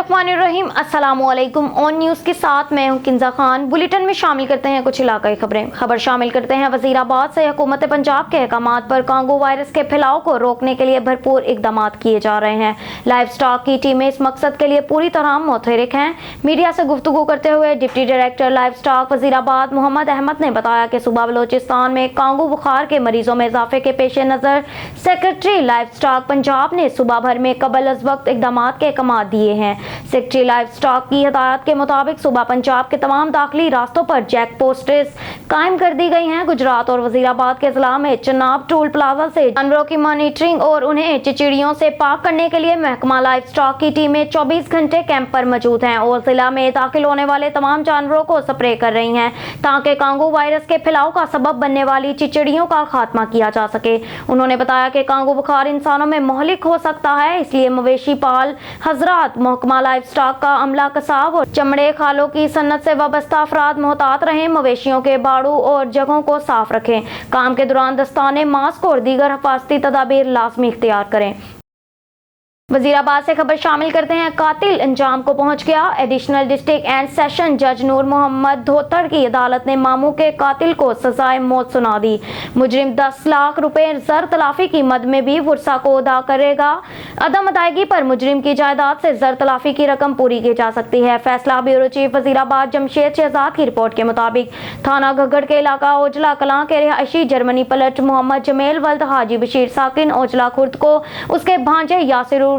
बिस्मिल्लाहिर्रहमानिर्रहीम। अस्सलामुअलैकुम। On news के साथ मैं हूं किंजा खान। बुलेटिन में शामिल करते हैं कुछ इलाकाई खबरें। खबर शामिल करते हैं वजीराबाद से। हुकूमत पंजाब के अहकामात पर कांगो वायरस के फैलाव को रोकने के लिए भरपूर इकदाम किए जा रहे हैं। लाइव स्टॉक की टीमें इस मकसद के लिए पूरी तरह मुतहरिक हैं। मीडिया से गुफ्तगू करते हुए deputy director livestock Wazirabad Mohammad Ahmad ने बताया कि सूबा बलोचिस्तान में कांगो बुखार के मरीजों में इजाफे के पेश नज़र सेक्रेटरी लाइव स्टॉक पंजाब ने सूबा भर में कबल अज वक्त इकदाम के अहकाम दिए हैं। सेक्रेटरी लाइव स्टॉक की हिदायत के मुताबिक सूबा पंजाब के तमाम दाखिली रास्तों पर चेक पोस्टें कायम कर दी गई हैं। गुजरात और वजीराबाद के जिला में चनाब टोल प्लाजा से जानवरों की मॉनिटरिंग और उन्हें चिचिड़ियों से पाक करने के लिए महकमा लाइव स्टॉक की टीमें 24 घंटे कैंप पर मौजूद हैं और जिला में दाखिल होने वाले तमाम जानवरों को स्प्रे कर रही हैं ताकि कांगो वायरस के फैलाव का सबब बनने वाली चिचिड़ियों का खात्मा किया जा सके। उन्होंने बताया कि कांगो बुखार इंसानों में मोहलिक हो सकता है, इसलिए मवेशी पाल हजरात महकमा लाइव स्टॉक का अमला, कसाब और चमड़े खालों की सन्नत से वाबस्ता अफराद मोहतात रहें। मवेशियों के बाड़ू और जगहों को साफ रखें। काम के दौरान दस्ताने, मास्क और दीगर हिफाजती तदाबीर लाजमी इख्तियार करें। वजीराबाद से खबर शामिल करते हैं। कातिल अंजाम को पहुंच गया। एडिशनल डिस्ट्रिक्ट एंड सेशन जज नूर मोहम्मद धोतर की अदालत ने मामू के कातिल को सजाए मौत सुना दी। मुजरिम 10 लाख रुपए जर तलाफी की मद में भी वर्सा को अदा करेगा। अदम अदायगी पर मुजरिम की जायदाद से जर तलाफी की रकम पूरी की जा सकती है। फैसला ब्यूरो चीफ वजीराबाद जमशेद शहजाद की रिपोर्ट के मुताबिक थाना घग्गड़ के इलाका ओजला कलां के रिहायशी जर्मनी पलट मोहम्मद जमेल वल्द हाजी बशीर साकिन ओजला खुर्द को उसके भांजे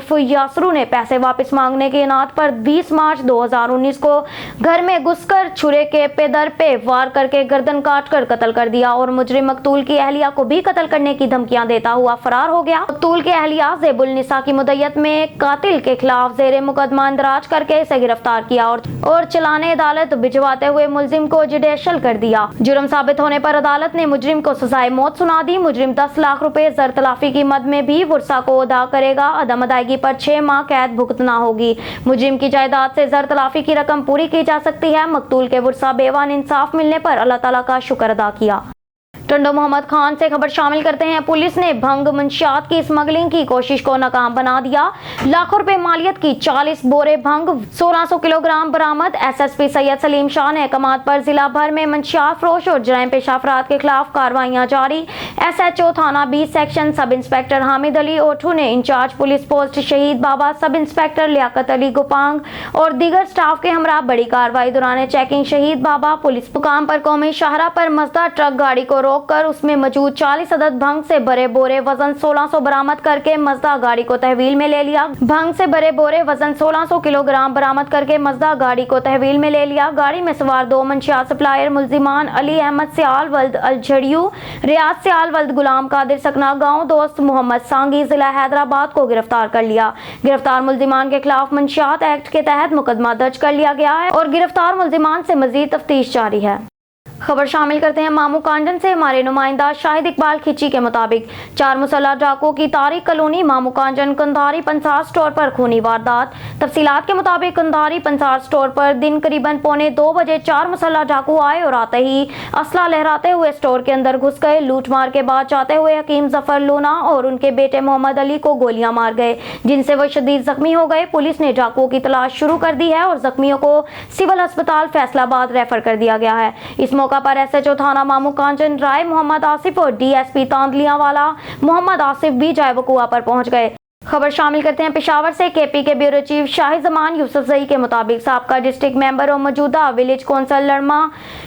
यासरू ने पैसे वापस मांगने की इनाद पर 20 मार्च 2019 को घर में घुसकर छुरे के पेदर पे वार करके गर्दन काट कर कत्ल कर दिया और मुजरिम मकतूल की अहलिया को भी कत्ल करने की धमकियां देता हुआ फरार हो गया। मकतूल की अहलिया ज़ेबुल निसा की मुद्दत में कातिल के खिलाफ जेर मुकदमा इंदराज करके इसे गिरफ्तार किया और चलाने अदालत भिजवाते हुए मुलजिम को जुडिशल कर दिया। जुर्म साबित होने पर अदालत ने मुजरिम को सजाए मौत सुना दी। मुजरिम 10 लाख रुपए जर तलाफी की मद में भी वर्सा को अदा करेगा। अदम अदायगी पर 6 माह कैद भुगतना होगी। मुजरिम की जायदाद से जर तलाफी की रकम पूरी की जा सकती है। मकतूल के वर्सा बेवान इंसाफ मिलने पर अल्लाह ताला का शुक्र अदा किया। टंडो मोहम्मद खान से खबर शामिल करते हैं। पुलिस ने भंग मंशियात की स्मगलिंग की कोशिश को नाकाम बना दिया। लाखों रुपए मालियत की 40 बोरे भंग 1600 किलोग्राम बरामद। एसएसपी सैयद सलीम शाह ने अहकामात पर जिला भर में मंशियात फरोश और जराइम पेशा अफराद के खिलाफ कार्रवाइयां जारी। एसएचओ थाना 20 section sub inspector Hamid Ali ओठू ने इंचार्ज पुलिस पोस्ट शहीद बाबा, सब इंस्पेक्टर लियाकत अली गुपांग और दीगर स्टाफ के हमरा बड़ी कार्रवाई दौरान चेकिंग शहीद बाबा पुलिस मुकाम पर कौमी शाहरा पर मजदा ट्रक गाड़ी को कर उसमें मौजूद 40 अदद भंग से भरे बोरे वजन 1600 बरामद करके मजदा गाड़ी को तहवील में ले लिया। भंग से भरे बोरे वजन 1600 किलोग्राम बरामद करके मजदा गाड़ी को तहवील में ले लिया। गाड़ी में सवार 2 मंशियात सप्लायर मुलजिमान अली अहमद सियाल वल्द अलझड़ियू, रियाज सियाल वल्द गुलाम कादिर सकना गांव दोस्त मोहम्मद सांगी जिला हैदराबाद को गिरफ्तार कर लिया। गिरफ्तार मुलजिमान के खिलाफ मंशियात एक्ट के तहत मुकदमा दर्ज कर लिया गया है और गिरफ्तार मुलजिमान से मजीद तफ्तीश जारी है। खबर शामिल करते हैं मामू कांडन से। हमारे नुमाइंदा शाहिद इकबाल खिची के मुताबिक 4 मुसल्लह डाकुओं की तारिक कॉलोनी मामू कांडन कंधारी पंसार स्टोर पर खूनी वारदात। तफसीलात के मुताबिक कंधारी पंसार स्टोर पर दिन करीबन 1:45 बजे 4 मुसल्लह डाकू आए और आते ही असला लहराते हुए स्टोर के अंदर घुस गए। लूट मार के बाद जाते हुए हकीम जफर लूना और उनके बेटे मोहम्मद अली को गोलियां मार गए, जिनसे वो शदीद जख्मी हो गए। पुलिस ने डाकुओं की तलाश शुरू कर दी है और जख्मियों को सिविल अस्पताल फैसलाबाद रेफर कर दिया गया है। इस मौका पर एसएचओ थाना मामू कांचन राय मोहम्मद आसिफ और डीएसपी तांदलियावाला मोहम्मद आसिफ भी जाए वकुआ पर पहुंच गए। खबर शामिल करते हैं पेशावर से। केपी के ब्यूरो चीफ शाही जमान यूसुफजई के मुताबिक साबका डिस्ट्रिक्ट मेंबर और मौजूदा विलेज कौंसिल लड़मा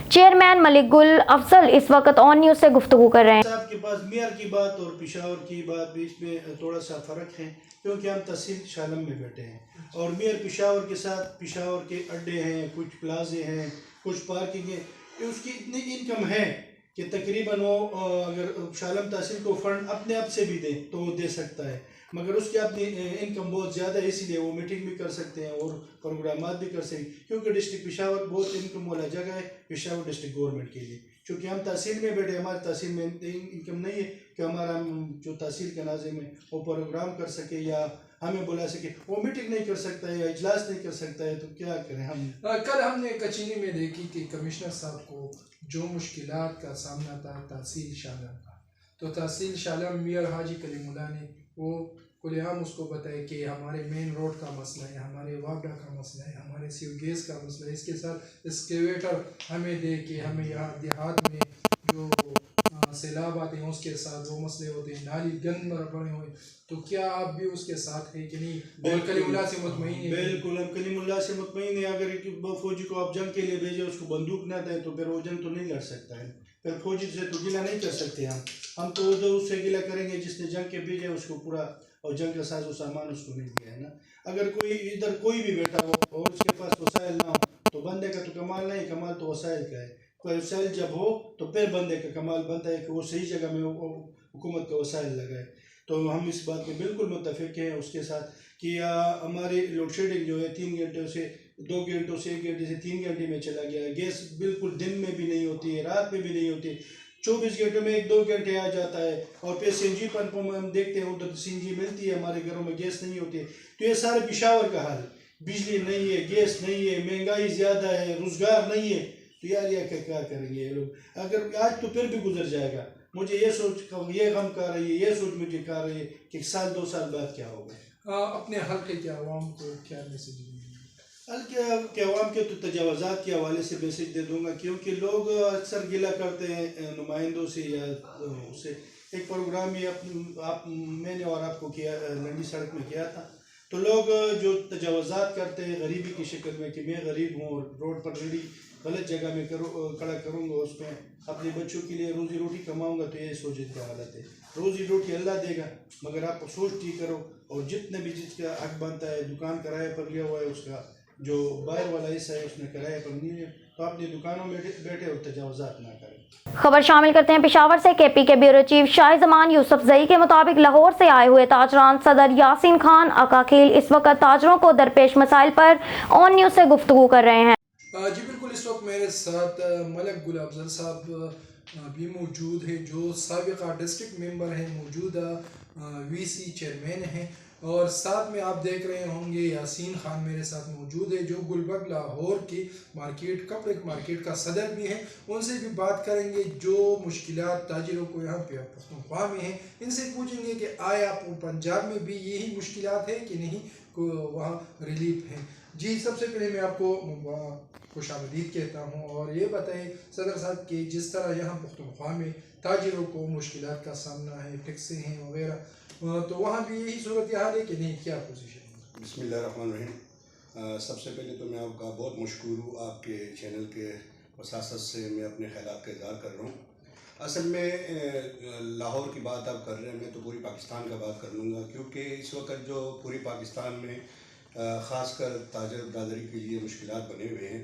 चेयरमैन मलिक गुल अफजल इस वक्त ऑन न्यूज से गुफ्तगू कर रहे हैं। आपके पास मेयर की बात और पेशावर की बात बीच में थोड़ा सा फर्क है, क्योंकि हम तहसील शालम में बैठे हैं और मेयर पेशावर के साथ पेशावर के अड्डे हैं, कुछ प्लाजे हैं, कुछ पार्किंग है। उसकी इतनी इनकम है कि तकरीबन वो अगर शालम तहसील को फंड अपने आप से भी दे तो वो दे सकता है, मगर उसकी अपनी इनकम बहुत ज़्यादा है, इसीलिए वो मीटिंग भी कर सकते हैं और प्रोग्राम भी कर सकते हैं। क्योंकि डिस्ट्रिक्ट पेशावर बहुत इनकम वाला जगह है पेशावर डिस्ट्रिक्ट गवर्नमेंट के लिए। चूँकि हम तहसील में बैठे, हमारी तहसील में इनकम नहीं है कि हमारा जो तहसील के नाज़े में वो प्रोग्राम कर सके या हमें बुला सके। वो मीटिंग नहीं कर सकता है या इजलास नहीं कर सकता है, तो क्या करें हम। कल हमने कचीनी में देखी कि कमिश्नर साहब को जो मुश्किलात का सामना था तहसील शालम का, तो तहसील शालम मियां हाजी कलीमुल्लाह ने वो کھلے عام اس کو بتائے کہ ہمارے مین روڈ کا مسئلہ ہے، ہمارے واگڑا کا مسئلہ ہے، ہمارے سیو گیس کا مسئلہ ہے، اس کے ساتھ اسکیویٹر ہمیں دے کہ ہمیں یہاں دیہات میں جو سیلاب آتے ہیں اس کے ساتھ وہ مسئلے ہوتے ہیں، نالی گند پڑے ہوئے، تو کیا آپ بھی اس کے ساتھ ہیں کہ نہیں؟ اور کلیم اللہ سے مطمئن ہے؟ بالکل، ہم کلیم اللہ سے مطمئن ہیں. اگر ایک فوجی کو آپ جنگ کے لیے بھیجیں، اس کو بندوق نہ دیں تو پھر وہ جنگ تو نہیں لڑ سکتا ہے. پھر فوجی سے تو گلہ نہیں کر سکتے ہم تو اس سے گلہ کریں گے جس نے جنگ کے بھیجے اس کو پورا، اور جنگ کا ساز و سامان اس کو نہیں دیا ہے نا. اگر کوئی ادھر کوئی بھی بیٹھا ہو اور اس کے پاس وسائل نہ ہو تو بندے کا تو کمال نہیں، کمال تو وسائل کا ہے. کوئی وسائل جب ہو تو پھر بندے کا کمال بنتا ہے کہ وہ صحیح جگہ میں حکومت کا وسائل لگائے. تو ہم اس بات میں بالکل متفق ہیں اس کے ساتھ کہ ہماری لوڈ شیڈنگ جو ہے 3 گھنٹوں سے 2 گھنٹوں سے 1 گھنٹے سے 3 گھنٹے میں چلا گیا ہے. گیس بالکل دن میں بھی نہیں ہوتی ہے، رات میں بھی نہیں ہوتی ہے، 24 گھنٹوں میں 1-2 گھنٹے آ جاتا ہے. اور پھر سی این جی پمپوں میں ہم دیکھتے ہیں ادھر سی این جی ملتی ہے، ہمارے گھروں میں گیس نہیں ہوتی ہے. تو یہ سارے پشاور کا حال ہے، بجلی نہیں ہے، گیس نہیں ہے، مہنگائی زیادہ ہے، روزگار نہیں ہے. تو یار یہ کیا کریں گے یہ لوگ؟ اگر آج تو پھر بھی گزر جائے گا. مجھے یہ سوچ یہ غم کر رہی ہے، یہ سوچ مجھے کر رہی ہے کہ 1 سال 2 سال بعد کیا ہوگا. اپنے حلقے کے عوام کو کیا میسیج دیں گے؟ حلقے کے عوام کے تو تجاوزات کے حوالے سے میسیج دے دوں گا، کیونکہ لوگ اکثر گلہ کرتے ہیں نمائندوں سے یا اس سے. ایک پروگرام ہی میں نے اور آپ کو کیا لنڈی سڑک میں کیا تھا. تو لوگ جو تجاوزات کرتے ہیں غریبی کی شکل میں کہ میں غریب ہوں اور روڈ پر ریڑھی غلط جگہ میں کھڑا کروں گا، اس میں اپنے بچوں کے لیے روزی روٹی کماؤں گا، تو یہ سوچ کا حالت ہے. روزی روٹی اللہ دے گا مگر آپ سوچ ٹھیک کرو. اور جتنے بھی جس کا حق بنتا ہے، دکان کرایہ پر لیا ہوا ہے اس کا جو باہر والا حصہ ہے اس نے کرایہ پر نہیں ہے، تو اپنی دکانوں میں بیٹھے اور تجاوزات نہ کریں. خبر شامل کرتے ہیں پشاور سے. کے پی کے بیورو چیف شاہ زمان یوسف زئی کے مطابق لاہور سے آئے ہوئے تاجران صدر یاسین خان اکاخیل اس وقت تاجروں کو درپیش مسائل پر آن نیوز سے گفتگو کر رہے ہیں. جی بالکل، اس وقت میرے ساتھ ملک گل افضل صاحب بھی موجود ہیں جو سابقہ ڈسٹرکٹ ممبر ہیں، موجودہ وی سی چیئرمین ہیں، اور ساتھ میں آپ دیکھ رہے ہوں گے یاسین خان میرے ساتھ موجود ہے جو گلبرگ لاہور کی مارکیٹ کپڑے مارکیٹ کا صدر بھی ہیں. ان سے بھی بات کریں گے جو مشکلات تاجروں کو یہاں پہ پختونخوا میں ہیں. ان سے پوچھیں گے کہ آیا پنجاب میں بھی یہی مشکلات ہیں کہ نہیں، وہاں ریلیف ہیں. جی سب سے پہلے میں آپ کو خوش آمدید کہتا ہوں، اور یہ بتائیں صدر صاحب کہ جس طرح یہاں پختونخوا میں تاجروں کو مشکلات کا سامنا ہے، ٹیکسیں ہیں وغیرہ، تو وہاں بھی یہی صورتحال ہے کہ نہیں، کیا پوزیشن ہے؟ بسم اللہ الرحمن الرحیم. سب سے پہلے تو میں آپ کا بہت مشکور ہوں، آپ کے چینل کے وساطت سے میں اپنے خیالات کا اظہار کر رہا ہوں. اصل میں لاہور کی بات آپ کر رہے ہیں، میں تو پوری پاکستان کا بات کر لوں گا، کیونکہ اس وقت جو پوری پاکستان میں خاص کر تاجر برادری کے لیے مشکلات بنے ہوئے ہیں.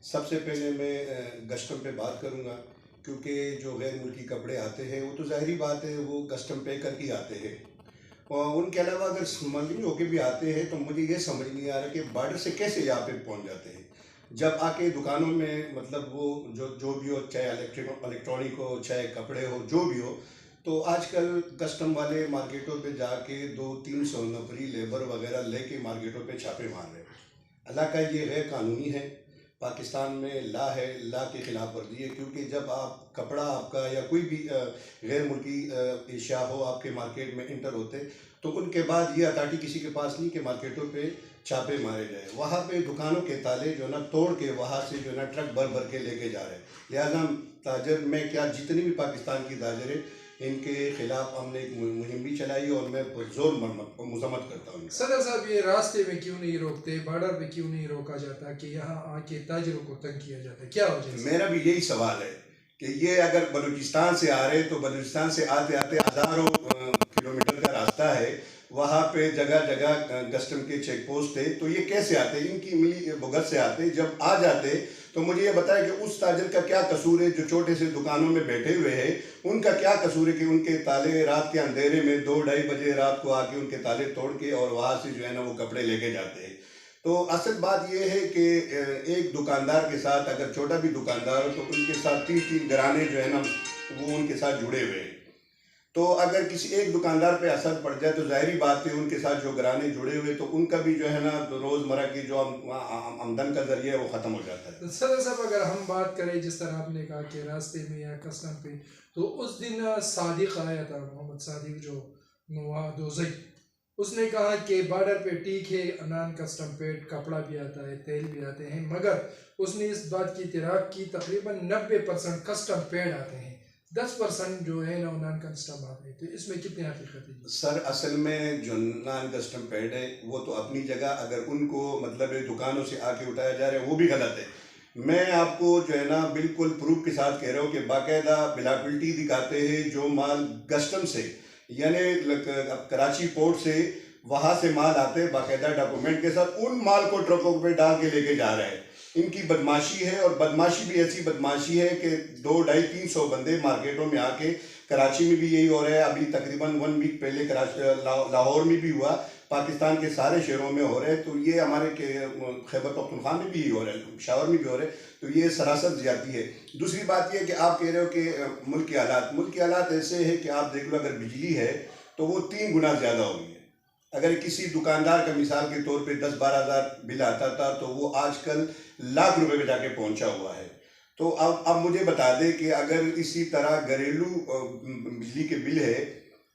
سب سے پہلے میں کسٹم پہ بات کروں گا، کیونکہ جو غیر ملکی کپڑے آتے ہیں وہ تو ظاہری بات ہے وہ کسٹم پے کر کے آتے ہیں، اور ان کے علاوہ اگر سمگلنگ ہو کے بھی آتے ہیں تو مجھے یہ سمجھ نہیں آ رہا کہ بارڈر سے کیسے یہاں پہ پہنچ جاتے ہیں. جب آ کے دکانوں میں مطلب وہ جو بھی ہو، چاہے الیکٹرانک ہو، چاہے کپڑے ہو، جو بھی ہو، تو آج کل کسٹم والے مارکیٹوں پہ جا کے 200-300 نفری لیبر وغیرہ لے کے مارکیٹوں پہ چھاپے مار رہے ہیں. اللہ کا یہ غیر قانونی ہے. پاکستان میں لا ہے، لا کی خلاف ورزی ہے، کیونکہ جب آپ کپڑا آپ کا یا کوئی بھی غیر ملکی اشیاء ہو آپ کے مارکیٹ میں انٹر ہوتے تو ان کے بعد یہ اتھارٹی کسی کے پاس نہیں کہ مارکیٹوں پہ چھاپے مارے جائے. وہاں پہ دکانوں کے تالے جو ہے نا توڑ کے وہاں سے جو ہے نا ٹرک بھر کے لے کے جا رہے ہیں. لہٰذا تاجر میں کیا جتنی بھی پاکستان کی تاجر ہیں ان کے خلاف ہم نے ایک مہم بھی چلائی اور میں زور مذمت کرتا ہوں. صدر صاحب یہ راستے میں کیوں نہیں روکتے، بارڈر پہ کیوں نہیں روکا جاتا کہ یہاں آ کے تاجروں کو تنگ کیا جاتا ہے، کیا وجہ ہے؟ میرا بھی یہی سوال ہے کہ یہ اگر بلوچستان سے آ رہے تو بلوچستان سے آتے آتے ہزاروں کلومیٹر کا راستہ ہے، وہاں پہ جگہ جگہ کسٹم کے چیک پوسٹ ہے، تو یہ کیسے آتے؟ ان کی ملی بھگت سے آتے. جب آ جاتے تو مجھے یہ بتایا کہ اس تاجر کا کیا قصور ہے جو چھوٹے سے دکانوں میں بیٹھے ہوئے ہیں، ان کا کیا قصور ہے کہ ان کے تالے رات کے اندھیرے میں 2-2:30 بجے رات کو آ کے ان کے تالے توڑ کے اور وہاں سے جو ہے نا وہ کپڑے لے کے جاتے ہیں. تو اصل بات یہ ہے کہ ایک دکاندار کے ساتھ اگر چھوٹا بھی دکاندار ہو تو ان کے ساتھ 3 گھرانے جو ہے نا وہ ان کے ساتھ جڑے ہوئے ہیں. تو اگر کسی ایک دکاندار پہ اثر پڑ جائے تو ظاہری بات ہے ان کے ساتھ جو گھرانے جڑے ہوئے تو ان کا بھی جو ہے نا روزمرہ کی جو آمدن کا ذریعہ ہے وہ ختم ہو جاتا ہے. صدر صاحب اگر ہم بات کریں جس طرح آپ نے کہا کہ راستے میں یا کسٹم پہ، تو اس دن صادق آیا تھا، محمد صادق جو نوادوزئی، اس نے کہا کہ بارڈر پہ ٹھیک ہے نان کسٹم پیڈ کپڑا بھی آتا ہے، تیل بھی آتے ہیں، مگر اس نے اس بات کی اعتراف کی تقریباً 90% کسٹم پیڈ آتے ہیں، 10% جو ہے نا نان کسٹم آتے ہیں، تو اس میں کتنی حقیقت ہے؟ سر اصل میں جو نان کسٹم پیڈ ہے وہ تو اپنی جگہ، اگر ان کو مطلب دکانوں سے آ کے اٹھایا جا رہا ہے وہ بھی غلط ہے. میں آپ کو جو ہے نا بالکل پروف کے ساتھ کہہ رہا ہوں کہ باقاعدہ بلابلٹی دکھاتے ہیں جو مال کسٹم سے یعنی کراچی پورٹ سے وہاں سے مال آتے ہیں باقاعدہ ڈاکومنٹ کے ساتھ، ان مال کو ٹرکوں پہ ڈال کے لے کے جا رہے ہیں. ان کی بدماشی ہے، اور بدماشی بھی ایسی بدماشی ہے کہ 200-250-300 بندے مارکیٹوں میں آ کے، کراچی میں بھی یہی ہو رہا ہے، ابھی تقریباً 1 ویک پہلے لاہور میں بھی ہوا، پاکستان کے سارے شہروں میں ہو رہے ہیں. تو یہ ہمارے خیبر پختونخوا میں بھی ہو رہا ہے، پشاور میں بھی ہو رہے ہیں. تو یہ سراسر زیادتی ہے. دوسری بات یہ کہ آپ کہہ رہے ہو کہ ملک کے حالات ایسے ہیں کہ آپ دیکھ لو اگر بجلی ہے تو وہ 3 گنا زیادہ ہو گئی ہے. اگر کسی دکاندار کا مثال کے طور پہ 10-12 ہزار بل آتا تھا تو وہ آج کل لاکھ روپے پہ جا کے پہنچا ہوا ہے. تو اب مجھے بتا دیں کہ اگر اسی طرح گھریلو بجلی کے بل ہے،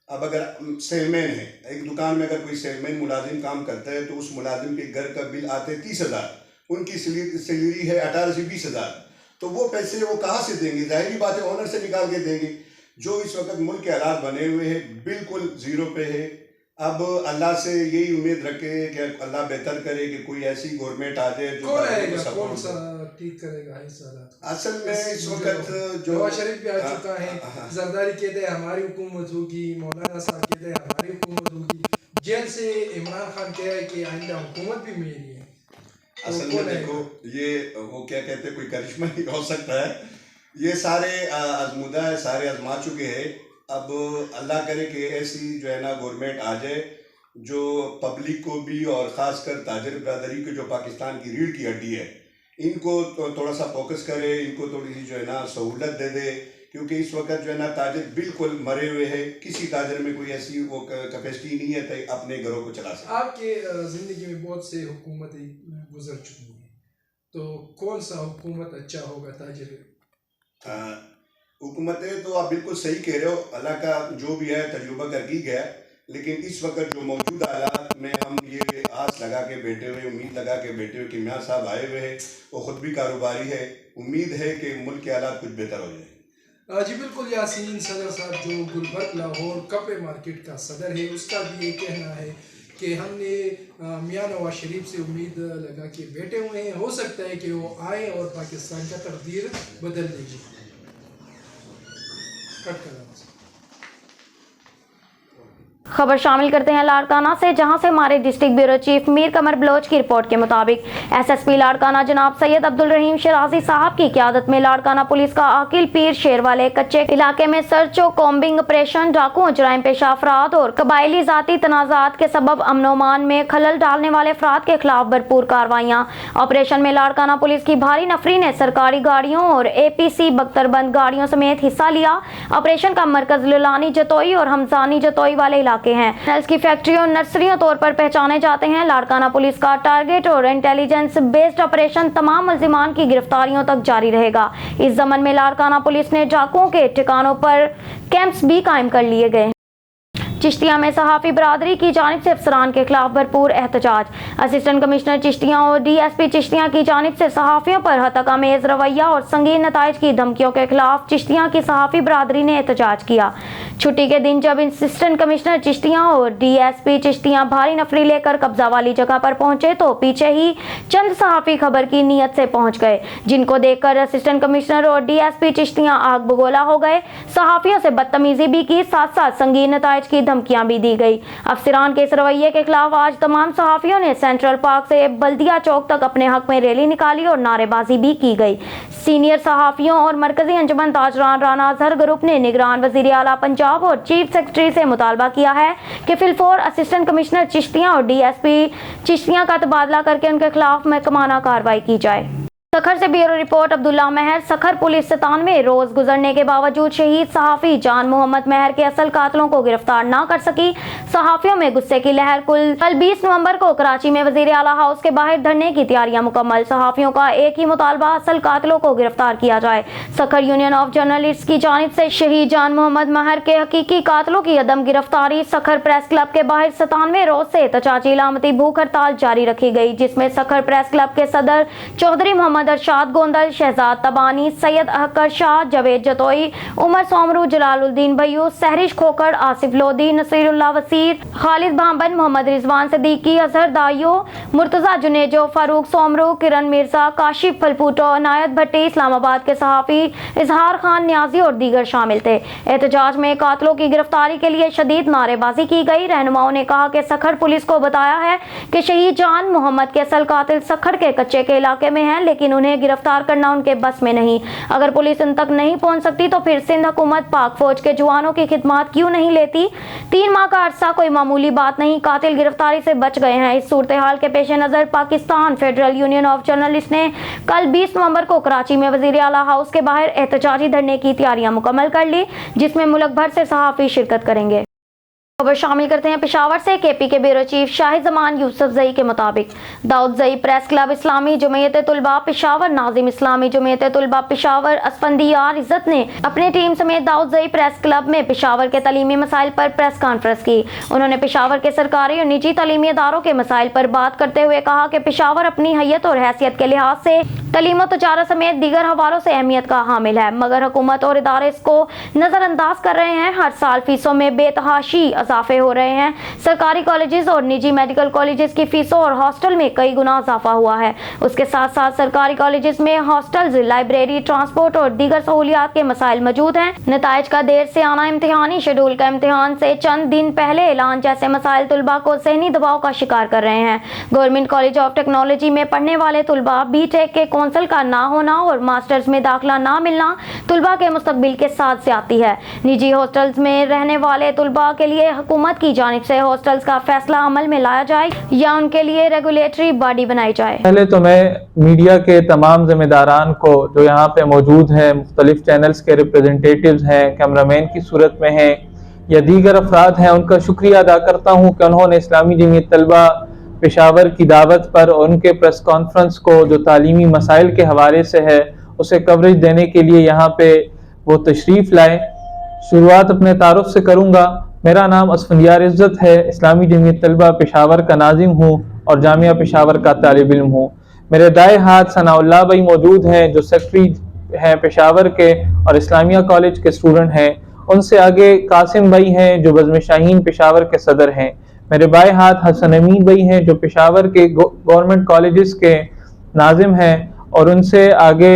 اب اگر سیل مین ہے، ایک دکان میں اگر کوئی سیل مین ملازم کام کرتا ہے تو اس ملازم کے گھر کا بل آتے 30,000، ان کی سیلری ہے 18 سے 20,000. تو وہ پیسے وہ کہاں سے دیں گے؟ ظاہری بات ہے آنر سے نکال کے دیں گے. جو اس وقت ملک کے حالات بنے ہوئے ہیں بالکل زیرو پہ ہے. اب اللہ سے یہی امید رکھے کہ اللہ بہتر کرے کہ کوئی ایسی گورنمنٹ آ جائے جو کون سا ٹھیک کرے گا اس حالات. اصل میں اس وقت جو نواز شریف بھی آ چکا ہے، زرداری کہتے ہیں ہماری حکومت ہوگی، مولانا صاحب کہتے ہیں ہماری حکومت ہوگی، جیل سے عمران خان کہہ رہا ہے کہ آئندہ حکومت بھی میری ہے. اصل میں دیکھو یہ وہ کیا کہتے ہیں کوئی کرشمہ نہیں ہو سکتا ہے. یہ سارے آزمودہ ہے، سارے آزما چکے ہیں. اب اللہ کرے کہ ایسی جو ہے نا گورنمنٹ آ جائے جو پبلک کو بھی اور خاص کر تاجر برادری کو جو پاکستان کی ریڑھ کی ہڈی ہے ان کو تھوڑا سا فوکس کرے، ان کو تھوڑی سی جو ہے نا سہولت دے دے. کیونکہ اس وقت جو ہے نا تاجر بالکل مرے ہوئے ہیں، کسی تاجر میں کوئی ایسی وہ کیپیسٹی نہیں ہے کہ اپنے گھروں کو چلا سکے. آپ کے زندگی میں بہت سے حکومتیں گزر چکی ہیں، تو کون سا حکومت اچھا ہوگا تاجر؟ حکومتیں تو آپ بالکل صحیح کہہ رہے ہو، اللہ کا جو بھی ہے تجربہ کر کے گیا. لیکن اس وقت جو موجودہ حالات میں ہم یہ آس لگا کے بیٹھے ہوئے، امید لگا کے بیٹھے ہوئے کہ میاں صاحب آئے ہوئے ہیں، وہ خود بھی کاروباری ہے، امید ہے کہ ملک کے حالات کچھ بہتر ہو جائیں. جی بالکل. یاسین صدر صاحب جو گلبرگ لاہور کپڑے مارکیٹ کا صدر ہے، اس کا بھی یہ کہنا ہے کہ ہم نے میاں نواز شریف سے امید لگا کے بیٹھے ہوئے ہیں، ہو سکتا ہے کہ وہ آئے اور پاکستان کا تقدیر بدل دے گی. خبر شامل کرتے ہیں لاڑکانہ سے، جہاں سے ہمارے ڈسٹرکٹ بیورو چیف میر قمر بلوچ کی رپورٹ کے مطابق ایس ایس پی لاڑکانہ جناب سید عبدالرحیم شرازی صاحب کی قیادت میں لاڑکانہ پولیس کا عاقل پیر شیر والے کچے علاقے میں سرچ و کومبنگ آپریشن، ڈاکوؤں، جرائم پیشہ افراد اور قبائلی ذاتی تنازعات کے سبب امن و امان میں خلل ڈالنے والے افراد کے خلاف بھرپور کارروائیاں. آپریشن میں لاڑکانہ پولیس کی بھاری نفری نے سرکاری گاڑیوں اور APC بختربند گاڑیوں سمیت حصہ لیا. آپریشن کا مرکز لولانی جتوئی اور ہمزانی جتوئی والے علاقے ہیں. نلز کی فیکٹری اور نرسریوں طور پر پہچانے جاتے ہیں. لاڑکانہ پولیس کا ٹارگٹ اور انٹیلیجنس بیسڈ آپریشن تمام ملزمان کی گرفتاریوں تک جاری رہے گا. اس ضمن میں لاڑکانہ پولیس نے ڈاکوؤں کے ٹھکانوں پر کیمپس بھی قائم کر لیے گئے. چشتیہ میں صحافی برادری کی جانب سے افسران کے خلاف بھرپور احتجاج. اسسٹنٹ کمشنر چشتیہ اور DSP چشتیہ کی جانب سے صحافیوں پر ہتک آمیز رویہ اور سنگین نتائج کی دھمکیوں کے خلاف چشتیہ کی صحافی برادری نے احتجاج کیا. چھٹی کے دن جب اسسٹنٹ کمشنر چشتیہ اور DSP چشتیہ بھاری نفری لے کر قبضہ والی جگہ پر پہنچے تو پیچھے ہی چند صحافی خبر کی نیت سے پہنچ گئے، جن کو دیکھ کر اسسٹنٹ کمشنر اور DSP چشتیہ آگ بگولا ہو گئے. صحافیوں سے بدتمیزی بھی کی، ساتھ ساتھ سنگین نتائج کی دھمکیاں بھی دی گئی. افسران کے اس رویے کے خلاف آج تمام صحافیوں نے سینٹرل پارک سے بلدیہ چوک تک اپنے حق میں ریلی نکالی اور نعرے بازی بھی کی گئی. سینئر صحافیوں اور مرکزی انجمن تاجران رانا اظہر گروپ نے نگران وزیر اعلیٰ پنجاب اور چیف سیکرٹری سے مطالبہ کیا ہے کہ فی الفور اسسٹنٹ کمشنر چشتیہ اور DSP چشتیہ کا تبادلہ کر کے ان کے خلاف محکمانہ کارروائی کی جائے. सखर से ब्यूरो रिपोर्ट अब्दुल्ला महर। सखर पुलिस 97 रोज गुजरने के बावजूद शहीद सहाफी जान मोहम्मद महर के असल कातिलों को गिरफ्तार ना कर सकी। सहाफियों में गुस्से की लहर। कल 20 नवंबर को कराची में वजीर आला हाउस के बाहर धरने की तैयारियां मुकम्मल। सहाफियों का एक ही मुतालबा, असल कातिलों को गिरफ्तार किया जाए। सखर यूनियन ऑफ जर्नलिस्ट की जानिब से शहीद जान मोहम्मद महर के हकीकी कातिलों की अदम गिरफ्तारी। सखर प्रेस क्लब के बाहर 97 रोज से एहतजाजी इलामती भूख हड़ताल जारी रखी गई, जिसमें सखर प्रेस क्लब के सदर चौधरी मोहम्मद अरशाद गोंदल, शहजाद तबानी, सैयद अहकर शाह, जवेद जतोई, उमर सोमरू, जलालुद्दीन भैयू, सहरिश खोखर, आसिफ लोधी, नसीरुल्लाह वसीर, खालिद भांबन, मोहम्मद रिजवान सिद्दीकी, अजहर दाइयो, मुर्तजा जुनेजो, फारूक सोमरू, किरण मिर्जा, काशिफ फलपूटो, अनायत भट्टी, इस्लामाबाद के सहाफी इजहार खान न्याजी और दीगर शामिल थे। एहतजाज में कातिलों की गिरफ्तारी के लिए शदीद नारेबाजी की गई। रहनुमाओं ने कहा कि सखर पुलिस को बताया है कि शहीद जान मोहम्मद के असल कातिल सखर के कच्चे के इलाके में हैं, लेकिन उन्हें गिरफ्तार करना उनके बस में नहीं। अगर पुलिस उन तक नहीं पहुंच सकती तो फिर सिंध हुकूमत पाक फौज के जवानों की खिदमत क्यों नहीं लेती? 3 माह का अरसा कोई मामूली बात नहीं। कातिल गिरफ्तारी से बच गए हैं। इस सूरत हाल के पेश नजर Pakistan federal union of journalist ने कल 20 नवंबर को कराची में वजीर आला हाउस के बाहर एहतजाजी धरने की तैयारियां मुकम्मल कर ली, जिसमें मुल्क भर से सहाफी शिरकत करेंगे। खबर शामिल करते हैं पेशावर से। केपी के ब्यूरो चीफ शाहिद जमान यूसुफ जई के मुताबिक दाऊद जई प्रेस क्लब इस्लामी जमीयत तुलबा पेशावर, नाजिम इस्लामी जमीयत तुलबा पेशावर, असफंदियार इज्जत ने अपनी टीम समेत दाऊद जई प्रेस क्लब में पेशावर के तलीमी मसाइल पर प्रेस कॉन्फ्रेंस की। उन्होंने पेशावर के सरकारी और निजी तलीमी इदारों के मसाइल पर बात करते हुए कहा कि पेशावर अपनी हैयत और हैसियत के लिहाज से तलीम और तजारत समेत दीगर हवालों से अहमियत का हामिल है, मगर हुकूमत और इदारे इसको नजरअंदाज कर रहे हैं। हर साल फीसों में बेतहाशी इजाफे हो रहे हैं। सरकारी कॉलेजेस और निजी मेडिकल कॉलेजेस की फीसों और हॉस्टल में कई गुना इजाफा हुआ है। उसके साथ साथ सरकारी कॉलेजेस में हॉस्टल्स, लाइब्रेरी, ट्रांसपोर्ट और दीगर सहूलियात के मसाइल मौजूद हैं। नताइज का देर से आना, इम्तिहानी शेड्यूल का इम्तिहान से चंद दिन पहले ऐलान जैसे मसाइल तुलबा को ज़हनी दबाव का शिकार कर रहे हैं। गवर्नमेंट कॉलेज ऑफ टेक्नोलॉजी में पढ़ने वाले तुलबा बीटेक के कौंसल का ना होना और मास्टर्स में दाखिला ना मिलना तुलबा के मुस्तकबिल के साथ ज्यादती है। निजी हॉस्टल्स में रहने वाले तुलबा के लिए हुकूमत की जानिब से हॉस्टल्स का फैसला अमल में लाया जाए या उनके लिए रेगुलेटरी बॉडी बनाई जाए। पहले तो मैं मीडिया के तमाम जिम्मेदारान को जो यहाँ पे मौजूद हैं, मुख्तलिफ चैनल्स के रिप्रेजेंटेटिव्स हैं, कैमरामैन की सूरत में हैं या दीगर अफराद हैं, उनका शुक्रिया अदा करता हूँ कि उन्होंने इस्लामी जमीयत तलबा पेशावर की दावत पर और उनके प्रेस कॉन्फ्रेंस को जो तालीमी मसाइल के हवाले से है उसे कवरेज देने के लिए यहाँ पे वो तशरीफ़ लाए। शुरुआत अपने तारुफ से करूँगा। मेरा नाम असफंदियार इज्जत है, इस्लामी जमीयत तलबा पेशावर का नाजिम हूँ और जामिया पेशावर का तालिब इल्म हूँ। मेरे दाएं हाथ सनाउल्लाह भाई मौजूद हैं जो सेक्रेटरी हैं पेशावर के और इस्लामिया कॉलेज के स्टूडेंट हैं। उनसे आगे कासिम भाई हैं जो बज़्म शाहीन पेशावर के सदर हैं। मेरे बाएं हाथ हसन अमीन भाई हैं जो पेशावर के गवर्नमेंट कॉलेजेस के नाजिम हैं और उनसे आगे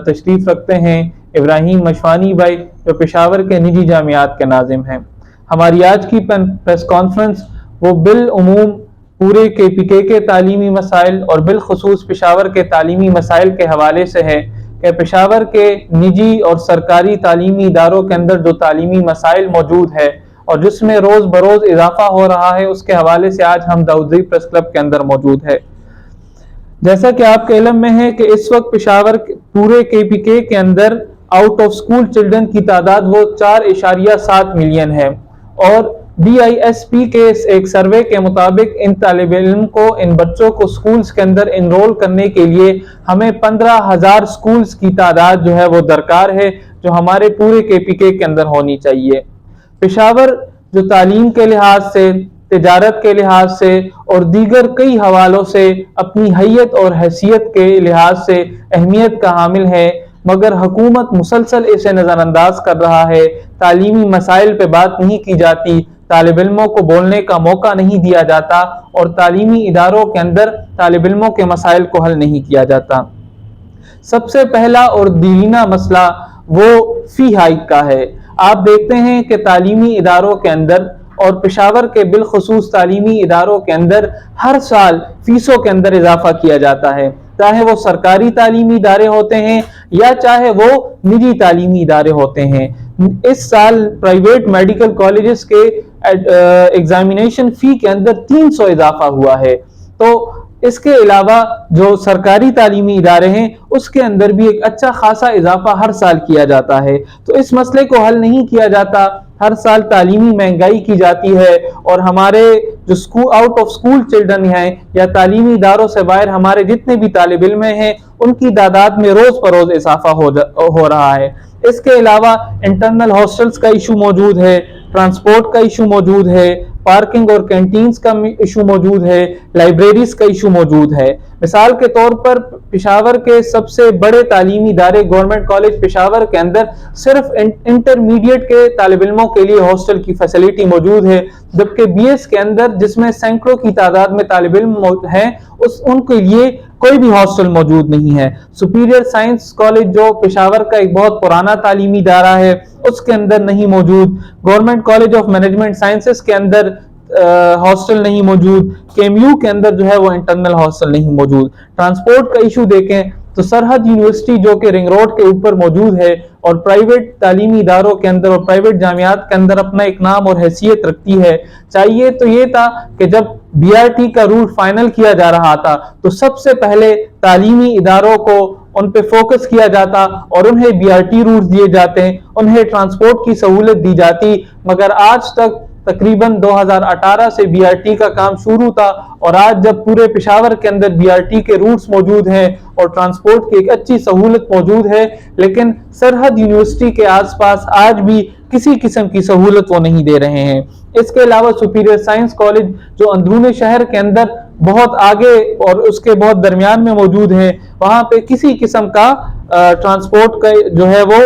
तशरीफ़ रखते हैं इब्राहिम मशवानी भाई जो पेशावर के निजी जामियात के नाजिम हैं। हमारी आज की प्रेस कॉन्फ्रेंस वो बिल उमूम पूरे KPK के तालीमी मसाइल और बिलखुसूस पेशावर के तालीमी मसाइल के हवाले से है कि पेशावर के निजी और सरकारी तालीमी इदारों के अंदर जो तालीमी मसाइल मौजूद है और जिसमें रोज़ बरोज़ इजाफा हो रहा है उसके हवाले से आज हम दाऊद जई प्रेस क्लब के अंदर मौजूद है। जैसा कि आपके इल्म में है कि इस वक्त पेशावर पूरे KPK के अंदर आउट ऑफ स्कूल चिल्ड्रन की तादाद वो 4.7 मिलियन है और DISP के एक सर्वे के मुताबिक इन तालिब इल्म को, इन बच्चों को स्कूल्स के अंदर इनरोल करने के लिए हमें 15,000 स्कूल्स की तादाद जो है वो दरकार है, जो हमारे पूरे KPK के अंदर होनी चाहिए। पेशावर जो तालीम के लिहाज से, तिजारत के लिहाज से और दीगर कई हवालों से अपनी हैयत और हैसियत के लिहाज से अहमियत का हामिल है, मगर हुकूमत मुसलसल इसे नज़रअंदाज कर रहा है। तालीमी मसाइल पे बात नहीं की जाती, तालिब इल्मों को बोलने का मौका नहीं दिया जाता और तालीमी इदारों के अंदर तालिब इल्मों के मसाइल को हल नहीं किया जाता। सबसे पहला और दीना मसला वो फ़ी हाइक का है। आप देखते हैं कि तालीमी इदारों के अंदर और पेशावर के बिलखुसूस तालीमी इदारों के अंदर हर साल फीसों के अंदर इजाफा किया जाता है, चाहे वो सरकारी तालीमी इदारे होते हैं या चाहे वो निजी तालीमी इदारे होते हैं। इस साल प्राइवेट मेडिकल कॉलेजेस के एग्जामिनेशन फ़ी के अंदर 300 इजाफा हुआ है। तो اس کے علاوہ جو سرکاری تعلیمی ادارے ہیں اس کے اندر بھی ایک اچھا خاصا اضافہ ہر سال کیا جاتا ہے. تو اس مسئلے کو حل نہیں کیا جاتا. ہر سال تعلیمی مہنگائی کی جاتی ہے اور ہمارے جو آؤٹ آف اسکول چلڈرن ہیں یا تعلیمی اداروں سے باہر ہمارے جتنے بھی طالب علم ہیں ان کی تعداد میں روز بروز اضافہ ہو رہا ہے. اس کے علاوہ انٹرنل ہاسٹلز کا ایشو موجود ہے, ٹرانسپورٹ کا ایشو موجود ہے, پارکنگ اور کینٹینز کا ایشو موجود ہے, لائبریریز کا ایشو موجود ہے. مثال کے طور پر پشاور کے سب سے بڑے تعلیمی ادارے گورنمنٹ کالج پشاور کے اندر صرف انٹرمیڈیٹ کے طالب علموں کے لیے ہاسٹل کی فیسلٹی موجود ہے, جبکہ بی ایس کے اندر جس میں سینکڑوں کی تعداد میں طالب علم ہیں ان کے لیے کوئی بھی ہاسٹل موجود نہیں ہے. سپیریئر سائنس کالج جو پشاور کا ایک بہت پرانا تعلیمی ادارہ ہے اس کے اندر نہیں موجود. Government college of management sciences کے اندر ہاسٹل نہیں موجود. کے ایم یو کے اندر جو ہے وہ انٹرنل ہاسٹل نہیں موجود. ٹرانسپورٹ کا ایشو دیکھیں تو سرحد یونیورسٹی جو کہ رنگ روڈ کے اوپر موجود ہے اور پرائیویٹ تعلیمی اداروں کے اندر اور پرائیویٹ جامعات کے اندر اپنا ایک نام اور حیثیت رکھتی ہے. چاہیے تو یہ تھا کہ جب بی آر ٹی کا رول فائنل کیا جا رہا تھا تو سب سے پہلے تعلیمی اداروں کو ان پہ فوکس کیا جاتا اور انہیں بی آر ٹی روٹس دیے جاتے, انہیں ٹرانسپورٹ کی سہولت دی جاتی. مگر آج تک تقریباً 2018 سے بی آر ٹی کا کام شروع تھا اور آج جب پورے پشاور کے اندر بی آر ٹی کے روٹس موجود ہیں اور ٹرانسپورٹ کی ایک اچھی سہولت موجود ہے, لیکن سرحد یونیورسٹی کے آس پاس آج بھی کسی قسم کی سہولت وہ نہیں دے رہے ہیں. اس کے علاوہ سپیریئر سائنس کالج جو اندرون شہر کے اندر بہت آگے اور اس کے بہت درمیان میں موجود ہیں, وہاں پہ کسی قسم کا ٹرانسپورٹ کا جو ہے وہ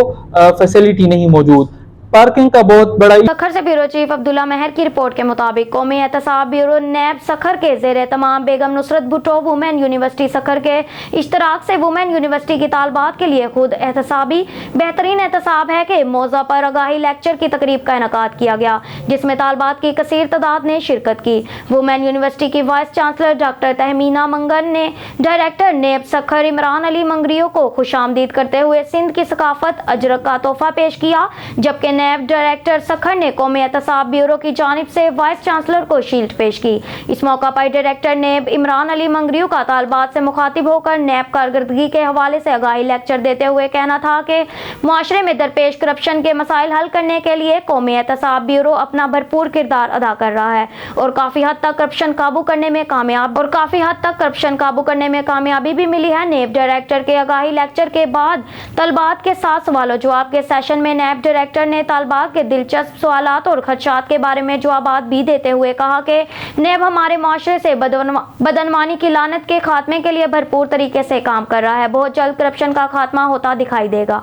فیسلٹی نہیں موجود. پارکنگ کا بہت بڑا. سکھر سے بیورو چیف عبداللہ مہر کی رپورٹ کے مطابق قومی احتساب بیورو نیب سکھر کے زیر اہتمام بیگم نصرت بھٹو وومین یونیورسٹی سکھر کے اشتراک سے وومین یونیورسٹی کی طالبات کے لیے خود احتسابی بہترین احتساب ہے کہ موضوع پر آگاہی لیکچر کی تقریب کا انعقاد کیا گیا, جس میں طالبات کی کثیر تعداد نے شرکت کی. وومین یونیورسٹی کی وائس چانسلر ڈاکٹر تہمینہ منگن نے ڈائریکٹر نیب سکھر عمران علی منگریو کو خوش آمدید کرتے ہوئے سندھ کی ثقافت اجرک کا تحفہ پیش کیا, جبکہ نیب ڈائریکٹر سکھر نے قومی احتساب بیورو کی جانب سے وائس چانسلر کو شیلڈ پیش کی. اس موقع پر ڈائریکٹر نیب عمران علی منگریو کا طالبات سے مخاطب ہو کر نیب کارکردگی کے حوالے سے آگاہی لیکچر دیتے ہوئے کہنا تھا کہ معاشرے میں درپیش کرپشن کے مسائل حل کرنے کے لیے قومی احتساب بیورو اپنا بھرپور کردار ادا کر رہا ہے اور کافی حد تک کرپشن قابو کرنے میں کامیابی بھی ملی ہے. نیب ڈائریکٹر کے آگاہی لیکچر کے بعد طلبات کے ساتھ سوال و جواب کے سیشن میں نیب ڈائریکٹر نے طالبات کے دلچسپ سوالات اور خدشات کے بارے میں جوابات بھی دیتے ہوئے کہا کہ نیب ہمارے معاشرے سے بدعنوانی کی لعنت کے خاتمے کے لیے بھرپور طریقے سے کام کر رہا ہے. بہت جلد کرپشن کا خاتمہ ہوتا دکھائی دے گا.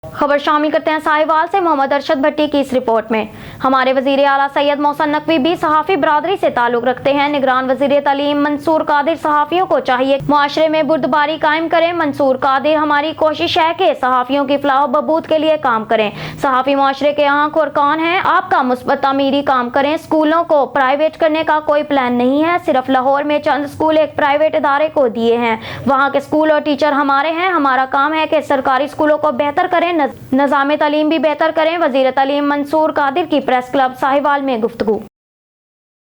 خبر شامل کرتے ہیں ساہیوال سے محمد ارشد بھٹی کی اس رپورٹ میں. ہمارے وزیر اعلیٰ سید محسن نقوی بھی صحافی برادری سے تعلق رکھتے ہیں. نگران وزیر تعلیم منصور قادر صحافیوں کو چاہیے معاشرے میں بردباری قائم کریں. منصور قادر ہماری کوشش ہے کہ صحافیوں کی فلاح و بہبود کے لیے کام کریں. صحافی معاشرے کے آنکھ اور کان ہیں. آپ کا مثبت تعمیری کام کریں. اسکولوں کو پرائیویٹ کرنے کا کوئی پلان نہیں ہے. صرف لاہور میں چند اسکول ایک پرائیویٹ ادارے کو دیے ہیں. وہاں کے اسکول اور ٹیچر ہمارے ہیں. ہمارا کام ہے کہ سرکاری اسکولوں کو بہتر کریں, نظام تعلیم بھی بہتر کریں. وزیر تعلیم منصور قادر کی پریس کلب ساہیوال میں گفتگو.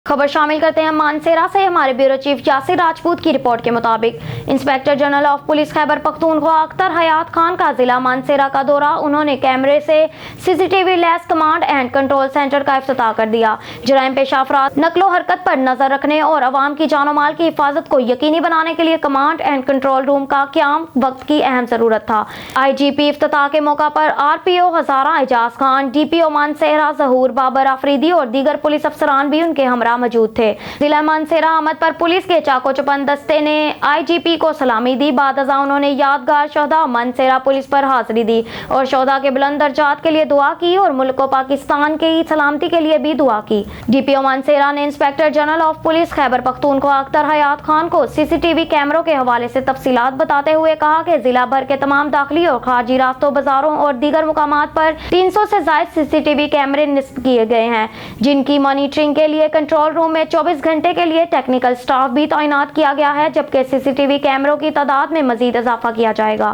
خبر شامل کرتے ہیں مانسیرا سے. ہمارے بیورو چیف یاسر راجپوت کی رپورٹ کے مطابق inspector general of police Khyber Pakhtunkhwa Akhtar حیات خان کا ضلع مانسیرا کا دورہ. انہوں نے کیمرے سے سی سی ٹی وی لیس کمانڈ اینڈ کنٹرول سینٹر کا افتتاح کر دیا. جرائم پیشہ افراد نقل و حرکت پر نظر رکھنے اور عوام کی جان و مال کی حفاظت کو یقینی بنانے کے لیے کمانڈ اینڈ کنٹرول روم کا قیام وقت کی اہم ضرورت تھا. آئی جی پی افتتاح کے موقع پر آر پی او ہزارہ اعجاز خان, ڈی پی او مانسیرا ظہور بابر آفریدی اور دیگر پولیس افسران بھی ان کے ہمراہ موجود تھے. ضلع مانسیرا آمد پر پولیس کے چاقو چپن دستے نے آئی جی پی کو سلامی دی. بعد ازاں انہوں نے یادگار شہداء مانسیرا پولیس پر حاضری دی اور شہداء کے بلند درجات کے لیے دعا کی اور ملک و پاکستان کی سلامتی کے لیے بھی دعا کی. ڈی پی او مانسیرا نے inspector general of police Khyber Pakhtunkhwa Akhtar حیات خان کو سی سی ٹی وی کیمروں کے حوالے سے تفصیلات بتاتے ہوئے کہا کہ ضلع بھر کے تمام داخلی اور خارجی راستوں, بازاروں اور دیگر مقامات پر 300 سے زائد سی سی ٹی وی کیمرے نصب کیے گئے ہیں, جن کی مانیٹرنگ کے لیے کنٹرول روم میں 24 گھنٹے کے لیے ٹیکنیکل سٹاف بھی تعینات کیا گیا ہے, جبکہ سی سی ٹی وی کیمروں کی تعداد میں مزید اضافہ کیا جائے گا.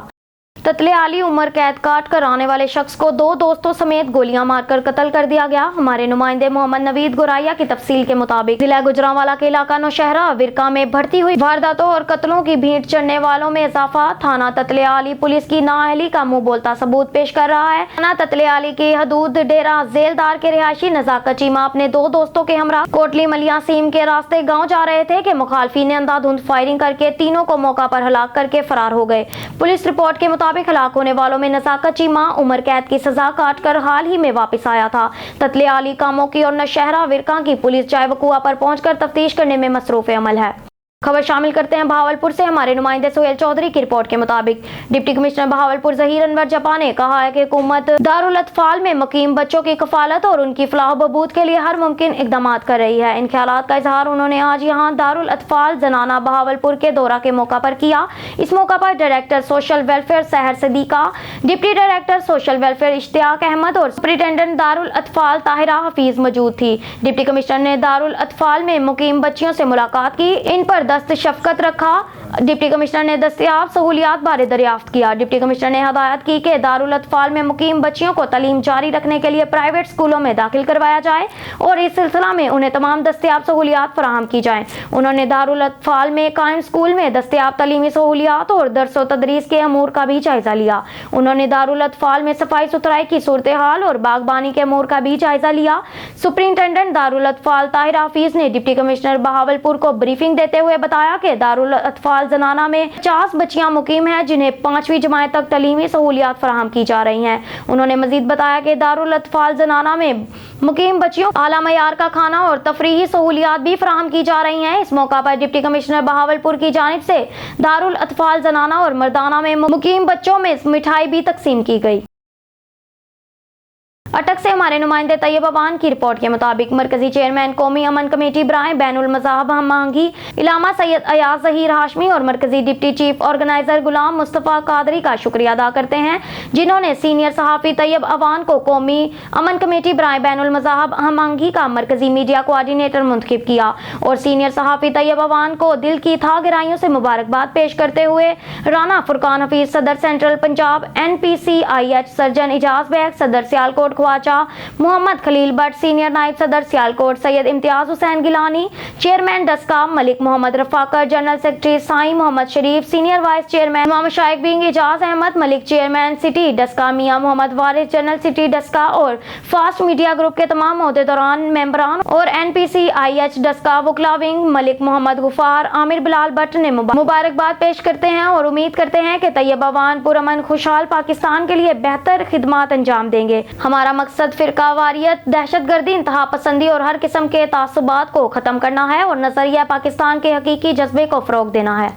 ततले आली उम्र कैद काट कर आने वाले शख्स को 2 दोस्तों समेत गोलियां मारकर कत्ल कर दिया गया। हमारे नुमाइंदे मोहम्मद नवीद गुराइया की तफसील के मुताबिक जिला गुजरांवाला के इलाका नौशहरा विरका में बढ़ती हुई वारदातों और कत्लों की भीड़ चढ़ने वालों में इजाफा थाना ततले आली पुलिस की नाअहली का मुंह बोलता सबूत पेश कर रहा है। थाना ततले आली की हदूद डेरा जेलदार के रिहायशी नजाकत चीमा अपने 2 दोस्तों के हमरा कोटली मलिया सीम के रास्ते गाँव जा रहे थे कि मुखालफी ने अंधाधुंध फायरिंग करके तीनों को मौका पर हलाक करके फरार हो गए। पुलिस रिपोर्ट के मुताबिक हलाक होने वालों में नजाकत चीमा उम्र कैद की सजा काट कर हाल ही में वापस आया था। ततले आली कामों की और नौशहरा विरका की पुलिस चाय वकुआ पर पहुंचकर तफ्तीश करने में मसरूफ अमल है। खबर शामिल करते हैं बहावलपुर से। हमारे नुमाइंदे सुहेल चौधरी की रिपोर्ट के मुताबिक डिप्टी कमिश्नर बहावलपुर जहीर अनवर जपा ने कहा है कि हुकूमत दारुल अतफाल में मुकीम बच्चों की कफालत और उनकी फलाह बहबूद के लिए हर मुमकिन इकदाम कर रही है। इन ख्यालात का इजहार उन्होंने आज यहाँ दारुल अतफाल जनाना बहावलपुर के दौरा के मौका पर किया। इस मौका पर director social welfare Sehar Sadiqa, deputy director social welfare Ishtiaq Ahmad और सुपरिटेंडेंट दारुल अतफाल ताहिरा हफीज मौजूद थी। डिप्टी कमिश्नर ने दारुल अतफाल में मुकीम बच्चियों से मुलाकात की, इन पर दस्त शफकत रखा। डिप्टी कमिश्नर ने दस्तयाब सहूलियात बारे दरियाफ्त किया। डिप्टी कमिश्नर ने हदायत की कि दारुल अतफाल में मुकीम बच्चियों को तालीम जारी रखने के लिए प्राइवेट स्कूलों में दाखिल करवाया जाए और इस सिलसिला में उन्हें तमाम दस्तयाब सहूलियात फराहम की जाएं। उन्होंने दारुल अतफाल में कायम स्कूल में दस्तयाब तालीमी सहूलियात और दर्स व तदरीस के अमूर का भी जायजा लिया। उन्होंने दारुल अतफाल में सफाई सुथराई की सूरत हाल और बागबानी के अमूर का भी जायजा लिया। सुपरिटेंडेंट दारुल अतफाल ताहिरा हफीज ने डिप्टी कमिश्नर बहावलपुर को ब्रीफिंग देते हुए बताया कि दारुल अतफाल जनाना में 50 बच्चियां मुकीम हैं जिन्हें 5वीं जमात तक तालीमी सहूलियात फराहम की जा रही हैं। उन्होंने मजीद बताया कि दारुल अतफाल जनाना में मुकीम बच्चियों आला मयार का खाना और तफरीही सहूलियात भी फराहम की जा रही हैं। इस मौका पर डिप्टी कमिश्नर बहावलपुर की जानिब से दारुल अतफाल जनाना और मर्दाना में मुकीम बच्चों में मिठाई भी तकसीम की गई। अटक से हमारे नुमाइंदे तैयब अवान की रिपोर्ट के मुताबिक मरकजी चेयरमैन कौमी अमन कमेटी बराए बैनुल मज़ाहब हम आहंगी इलामा सैयद अयाज ज़हीर हाशमी और मरकजी डिप्टी चीफ ऑर्गेनाइजर गुलाम मुस्तफ़ा कादरी का शुक्रिया अदा करते हैं, जिन्होंने सीनियर सहाफ़ी तैयब अवान को कौमी अमन कमेटी बराए बैनुल मज़ाहब हम आहंगी का मरकजी मीडिया कोऑर्डिनेटर मुंतखब किया और सीनियर सहाफ़ी तैयब अवान को दिल की था गहराइयों से मुबारकबाद पेश करते हुए राना फुरकान हफीज सदर central Punjab, NPCIH surgeon Ijaz Baig सदर सियालकोट ख्वाजा मोहम्मद खलील बट सीनियर नायब सदर Sialkot Syed Imtiaz Hussain Gilani, chairman Daska Malik Mohammad Rafaqat, general secretary Sain Mohammad Sharif, senior vice chairman Imam शाइक बिंग Ijaz Ahmad Malik, chairman city Daska Mian Mohammad Waris, general city Daska और फास्ट मीडिया ग्रुप के तमाम ओहदेदारान मेंबरान और NPCIH डस्का वकला विंग मलिक मोहम्मद गुफार, आमिर बिलाल भट्ट ने मुबारकबाद पेश करते हैं और उम्मीद करते हैं कि तैयब अवान पुरअमन खुशहाल पाकिस्तान के लिए बेहतर खिदमत अंजाम देंगे। हमारा मकसद फिरका वारियत, दहशतगर्दी, इंतहा पसंदी और हर किस्म के तासुबात को खत्म करना है और नजरिया पाकिस्तान के हकीकी जज्बे को फरोग देना है।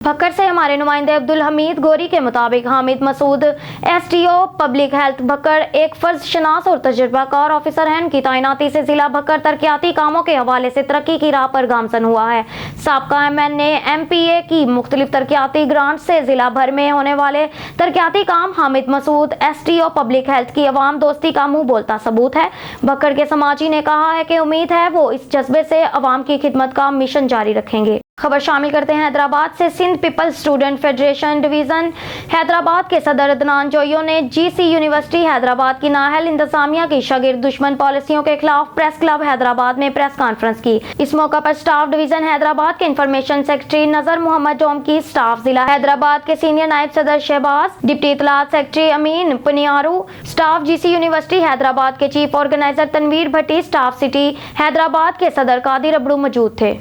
भक्कर से हमारे नुमाइंदे अब्दुल हमीद गोरी के मुताबिक Hamid Masood STO public health Bhakkar एक फर्ज शनास और तजुर्बाकार ऑफिसर हैं। उनकी तैनाती से जिला भक्कर तरक्याती कामों के हवाले से तरक्की की राह पर गामजन हुआ है। साबका MN ने MPA की मुख्तलिफ तरक्याती ग्रांट से जिला भर में होने वाले तरक्याती काम Hamid Masood STO public health की अवाम दोस्ती का मुंह बोलता सबूत है। भक्कर के समाजी ने कहा है कि उम्मीद है वो इस जज्बे से अवाम की खिदमत का मिशन जारी रखेंगे। खबर शामिल करते हैं हैदराबाद से। Sindh Peoples Student Federation division Hyderabad के सदर अदनान जोयो ने GC यूनिवर्सिटी हैदराबाद की नाअहल इंतजामिया की शागिर्द दुश्मन पॉलिसियों के खिलाफ प्रेस क्लब हैदराबाद में प्रेस कॉन्फ्रेंस की। इस मौका पर स्टाफ डिवीज़न हैदराबाद के इंफॉर्मेशन सेक्रेटरी नजर मोहम्मद डोम की, स्टाफ जिला हैदराबाद के सीनियर नायब सदर शहबाज, डिप्टी इतलात सेक्रेटरी अमीन पुनियारू, स्टाफ GC यूनिवर्सिटी हैदराबाद के चीफ ऑर्गेनाइजर तनवीर भट्टी, स्टाफ सिटी हैदराबाद के सदर कादिर अबड़ू मौजूद थे।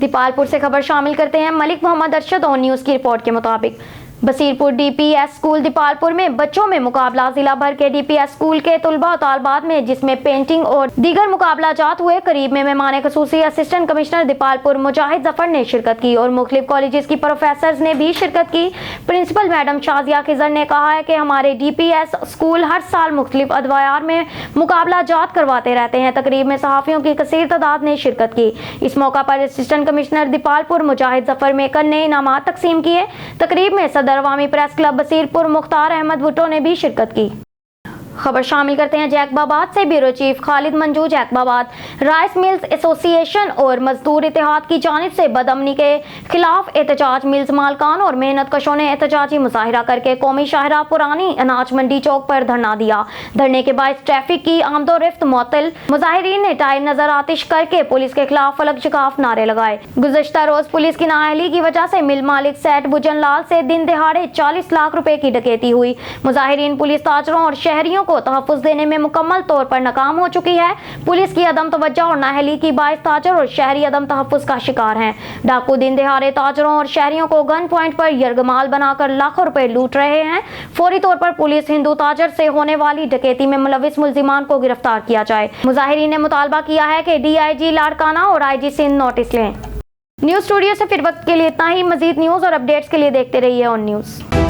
दीपालपुर से खबर शामिल करते हैं। मलिक मोहम्मद अरशद ऑन न्यूज़ की रिपोर्ट के मुताबिक बसीरपुर DPS स्कूल दीपालपुर में बच्चों में मुकाबला जिला भर के DPS स्कूल के तुलबा और तालबात में, जिसमें पेंटिंग और दीगर मुकाबला जात हुए। करीब में मेहमान खसूसी असिस्टेंट कमिश्नर दीपालपुर मुजाहिद जफर ने शिरकत की और मुख्तलिफ कॉलेजेस की प्रोफेसर्स ने भी शिरकत की। प्रिंसिपल मैडम शाजिया खिजर ने कहा है कि हमारे DPS स्कूल हर साल मुख्तलिफ अदवायार में मुकाबला जात करवाते रहते हैं। तकरीब में सहाफ़ियों की कसीर तादाद ने शिरकत की। इस मौका पर असिस्टेंट कमिश्नर दीपालपुर मुजाहिद जफर मेकर ने इनामात तकसीम किए। तकरीब में सदर अवामी प्रेस क्लब बसीरपुर मुख्तार अहमद भुट्टो ने भी शिरकत की। खबर शामिल करते हैं जैकबाबाद से। Bureau chief Khalid Manju. Jacobabad rice mills association और मजदूर इत्तेहाद की जानिब से बदअमनी के खिलाफ एहतजाज। मिल्स मालकान और मेहनत कशों ने एहतजाजी मुजाहिरा करके कौमी शाहरा पुरानी अनाज मंडी चौक पर धरना दिया। धरने के बाद ट्रैफिक की आमदोरफ्त मुअत्तल। मुजाहिरीन ने टायर नजर आतिश करके पुलिस के खिलाफ फलक शिकाफ नारे लगाए। गुज़श्ता रोज पुलिस की नाअहली की वजह से मिल मालिक सेठ बुजन लाल से दिन दिहाड़े 40 लाख रुपए की डकैती हुई। मुजाहिरीन पुलिस ताजरों और शहरियों को तहफ़्फ़ुज़ देने में मुकम्मल तौर पर नाकाम हो चुकी है। पुलिस की अदम तवज्जो और नाअहली की बाइस ताजर और शहरी अदम तहफ़्फ़ुज़ का शिकार हैं। डाकू दिन दिहाड़े ताजरों और शहरियों को गन पॉइंट पर यरगमाल बनाकर लाखों रुपए लूट रहे हैं। फौरी तौर पर पुलिस हिंदू ताजर से होने वाली डकैती में मुलविस मुल्जिमान को गिरफ्तार किया जाए। मुजाहिरीन ने मुतालबा किया है कि DIG लाड़काना और IG सिंध नोटिस लें। न्यूज़ स्टूडियो से फिर वक्त के लिए इतना ही। मजीद न्यूज़ और अपडेट्स के लिए देखते रहिए ऑन न्यूज़।